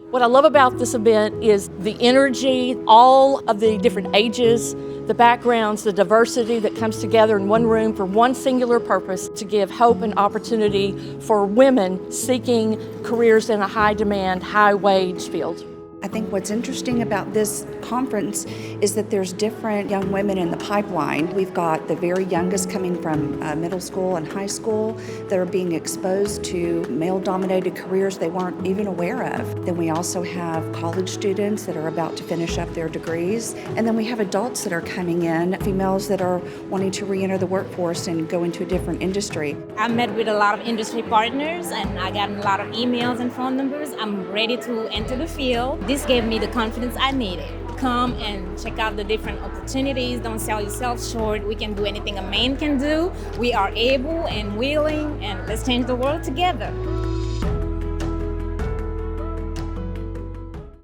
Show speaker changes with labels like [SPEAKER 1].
[SPEAKER 1] What I love about this event is the energy, all of the different ages, the backgrounds, the diversity that comes together in one room for one singular purpose, to give hope and opportunity for women seeking careers in a high demand, high wage field.
[SPEAKER 2] I think what's interesting about this conference is that there's different young women in the pipeline. We've got the very youngest coming from middle school and high school that are being exposed to male-dominated careers they weren't even aware of. Then we also have college students that are about to finish up their degrees. And then we have adults that are coming in, females that are wanting to re-enter the workforce and go into a different industry.
[SPEAKER 3] I met with a lot of industry partners and I got a lot of emails and phone numbers. I'm ready to enter the field. This gave me the confidence I needed. Come and check out the different opportunities. Don't sell yourself short. We can do anything a man can do. We are able and willing, and let's change the world together.